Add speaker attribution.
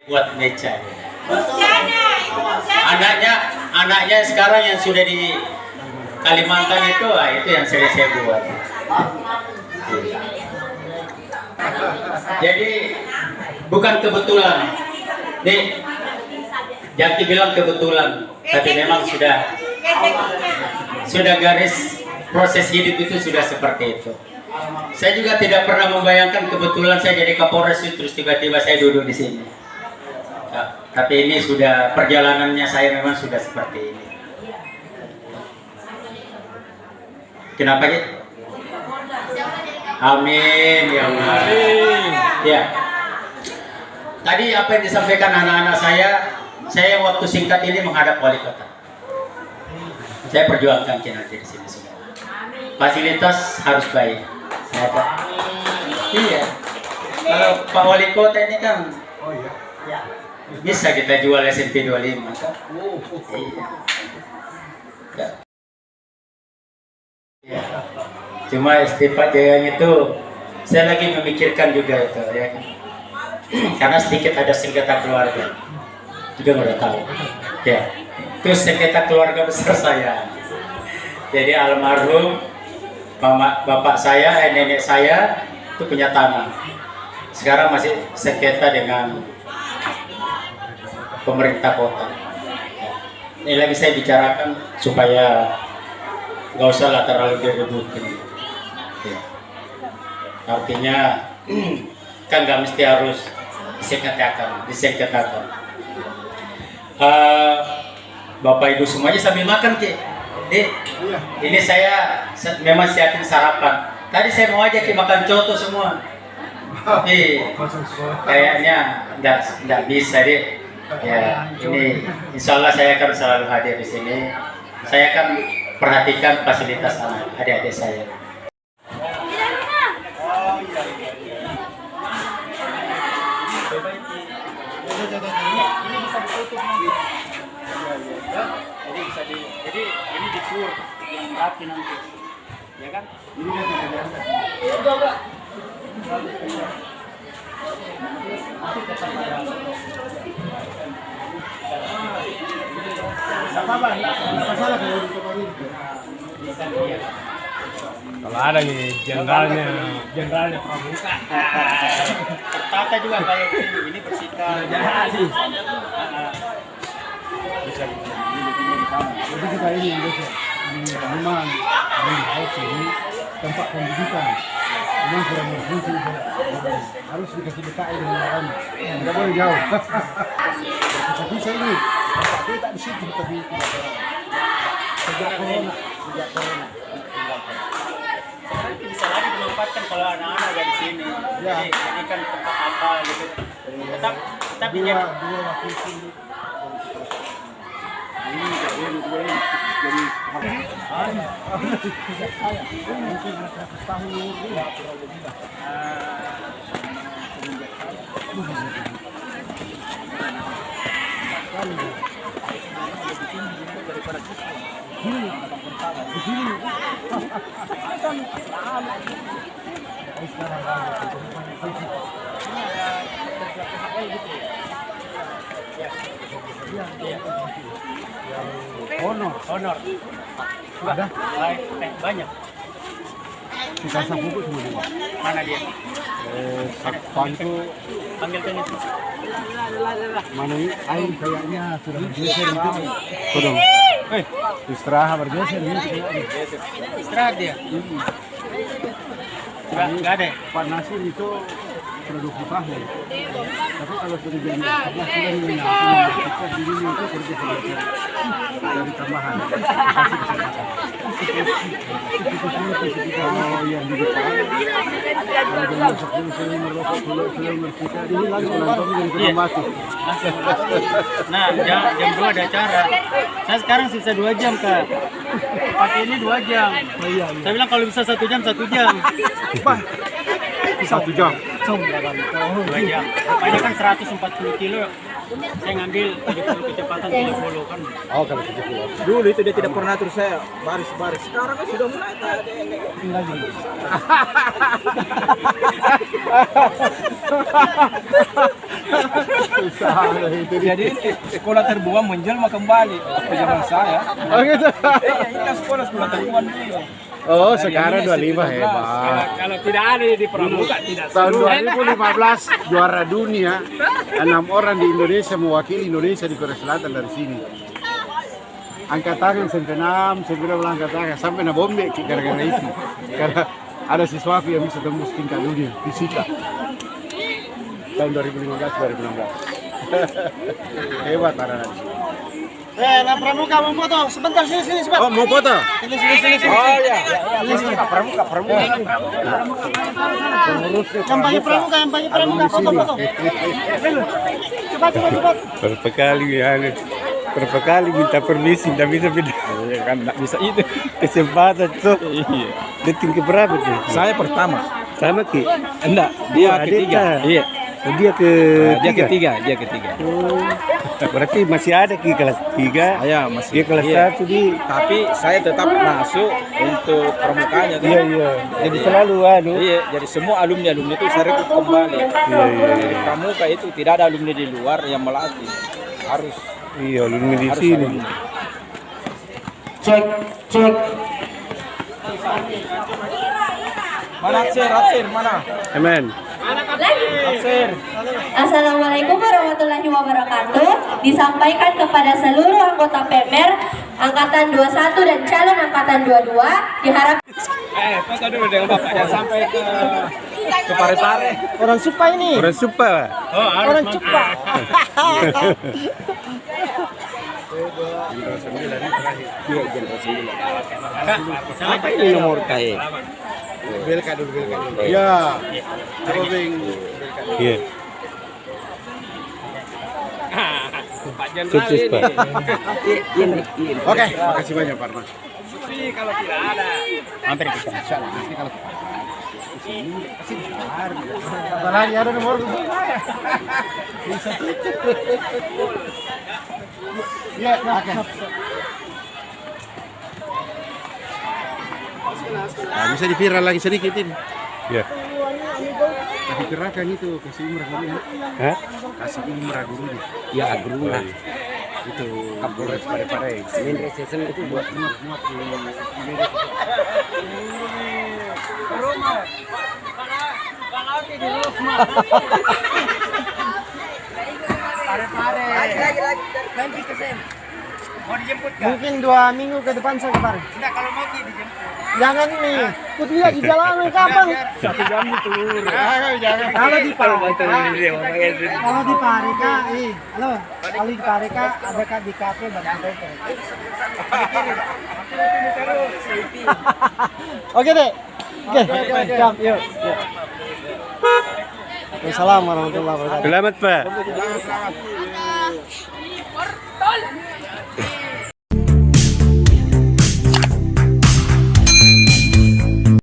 Speaker 1: buat meja. Anaknya sekarang yang sudah di Kalimantan itu yang saya buat. Jadi bukan kebetulan. Nih, Jaki bilang kebetulan, tapi memang sudah garis proses hidup itu sudah seperti itu. Saya juga tidak pernah membayangkan kebetulan saya jadi Kapolres terus tiba-tiba saya duduk di sini. Tapi ini sudah perjalanannya, saya memang sudah seperti ini. Kenapa ya? Amin ya Allah. Ya. Tadi apa yang disampaikan anak-anak saya waktu singkat ini menghadap wali kota. Saya perjuangkan kinerja di sini semua. Fasilitas harus baik. Iya. Kalau Pak Wali Kota ini kan, bisa kita jual SMP 25 kan? Iya. Ya. Cuma istighfar yang itu saya lagi memikirkan juga itu ya. Karena sedikit ada sengketa keluarga. Juga udah tahu. Ya. Itu sengketa keluarga besar saya. Jadi almarhum bapak saya, nenek saya itu punya tanah. Sekarang masih sengketa dengan pemerintah kota. Ini lagi saya bicarakan supaya nggak usah lah terlalu direbutin. Ya. Artinya kan nggak mesti harus disengketakan. Bapak Ibu semuanya sambil makan, Ki. Ini saya memang siapin sarapan. Tadi saya mau ajak makan coto semua, tapi kayaknya nggak bisa deh. Ya, ini insya Allah saya akan selalu hadir di sini. Saya akan perhatikan fasilitas adik-adik saya. Ini bisa ditutup nanti. Jadi ini dikur rapi nanti, ya kan?
Speaker 2: Kalau ada nih jenderalnya pramuka.
Speaker 1: Tertata juga kayak ini bersikap.
Speaker 2: Bisa. Jadi kita ini yang biasa memang ini tempat pendidikan. Memang kurang berfungsi, harus dikasih DKI dengan orang. Tidak boleh jauh. Tapi saya ini tempat kita di situ tapi sejak corona.
Speaker 1: Nanti bisa lagi dimanfaatkan kalau anak-anak dari sini.
Speaker 2: Ya.
Speaker 1: Jadi ini kan tempat apa gitu. Tetap
Speaker 2: dua waktu itu. Ini jadi mungkin 100 tahun daripada di sini.
Speaker 1: Honor.
Speaker 2: Ada?
Speaker 1: Banyak.
Speaker 2: Kita sapu semua dua.
Speaker 1: Mana dia?
Speaker 2: Pantu
Speaker 1: Panggil kan itu.
Speaker 2: mana ini air kayaknya sudah bergeser itu. Tolong. Istirahat bergeser ini.
Speaker 1: Istirahat dia. Enggak ada.
Speaker 2: Pak Nasir itu sudah 20 tahun. Tapi kalau sudah jadi 14 sudah minyak. Kita diri itu kerja sebagai dari tambahan. Oh iya di depan. Ini langsung kita masuk.
Speaker 1: Nah, jam 2 ada acara. Saya sekarang sisa 2 jam, Kak. Pakai ini 2 jam.
Speaker 2: Oh iya.
Speaker 1: Saya bilang kalau bisa 1 jam, 1 jam.
Speaker 2: 1 jam.
Speaker 1: 2 jam. Ini kan 140 kilo.
Speaker 3: Saya ngambil 70 kecepatan 30 kan.
Speaker 2: Oh, kalau 70.
Speaker 4: Dulu itu dia tidak pernah terus saya baris-baris. Sekarang kan sudah mulai tadi. Jadi sekolah terbuang menjelma kembali ke zaman saya.
Speaker 2: Oh gitu.
Speaker 4: Ini kan sekolah terbuang dulu.
Speaker 2: Oh, sekarang 25 hebat.
Speaker 3: Kalau tidak ada di Pramuka tidak
Speaker 2: Tahun
Speaker 3: seru.
Speaker 2: 2015 juara dunia, 6 orang di Indonesia mewakili Indonesia di Korea Selatan dari sini. Angkat tangan sampai 6, saya bilang angkat tangan sampai na bombe gara-gara itu. Karena ada sesuatu yang bisa tembus tingkat dunia, fisika. Tahun 2015-2016. Hebat anak-anak.
Speaker 5: Nah Pramuka mau foto, sebentar sini sebentar.
Speaker 2: Oh, mau foto?
Speaker 5: Sini.
Speaker 4: Oh iya.
Speaker 2: Pramuka.
Speaker 5: Yang bagi Pramuka, foto. Cepat.
Speaker 6: Berapa kali minta permisi, tidak bisa pindah.
Speaker 4: Iya kan enggak bisa itu.
Speaker 6: Kesempatan tuh.
Speaker 4: Iya.
Speaker 6: Detik ke berapa tuh?
Speaker 4: Saya pertama.
Speaker 6: Sama Ki.
Speaker 4: Enggak, dia
Speaker 6: Oh,
Speaker 4: ketiga.
Speaker 6: Adita.
Speaker 4: Iya.
Speaker 6: Oh, dia
Speaker 4: Dia ketiga.
Speaker 6: Oh, berarti masih ada Ki kelas 3.
Speaker 4: Saya masih.
Speaker 6: Dia kelas
Speaker 4: iya.
Speaker 6: 1 di.
Speaker 4: Tapi saya tetap masuk untuk pramukanya kan.
Speaker 6: Iya. Jadi selalu
Speaker 4: Iya, jadi semua alumni itu saya rekrut kembali. Jadi pramuka itu tidak ada alumni di luar yang melatih. Harus
Speaker 6: Iya, alumni di
Speaker 4: harus
Speaker 6: sini.
Speaker 4: alumni.
Speaker 1: Cek.
Speaker 4: Mana Atsir, mana?
Speaker 6: Amen.
Speaker 4: Atsir.
Speaker 7: Assalamualaikum warahmatullahi wabarakatuh. Disampaikan kepada seluruh anggota PEMER Angkatan 21 dan calon Angkatan 22 diharap
Speaker 4: Foto dulu dengan Bapak yang sampai ke Pare-Pare.
Speaker 5: Orang supa ini.
Speaker 6: Orang supa.
Speaker 5: Orang cupa.
Speaker 4: Apa ini nomor KE?
Speaker 2: Belka dulu. Ya. Coba Bing.
Speaker 6: Iya.
Speaker 4: Pak Jenderal
Speaker 6: Sukses,
Speaker 4: ini.
Speaker 6: Pak.
Speaker 2: Oke, makasih banyak Pak Arman.
Speaker 4: Tapi kalau tidak ada.
Speaker 1: Hampir kita.
Speaker 2: Apa lagi ada nomor? Ya, oke. Nah, bisa diviral lagi sedikit ini.
Speaker 6: Iya.
Speaker 2: Tapi gerakan itu kasih umrah dulu.
Speaker 6: Hah?
Speaker 2: Kasih umrah dulu.
Speaker 6: Ya, guru.
Speaker 2: Itu Kapolres Pare-Pare.
Speaker 6: Main season itu buat
Speaker 2: Muat di
Speaker 5: Mungkin 2 minggu ke depan saya kemarin.
Speaker 4: Tidak, kalau mau dijemput.
Speaker 5: Jangan nih, ku lihat di jalanan kapan?
Speaker 4: 1 jam itu.
Speaker 5: Kalau di Pareka, kalau di Pareka ada kak di kafe barang Oke deh. Oke, siap, yuk. Assalamualaikum warahmatullahi wabarakatuh.
Speaker 6: Selamat, Pak.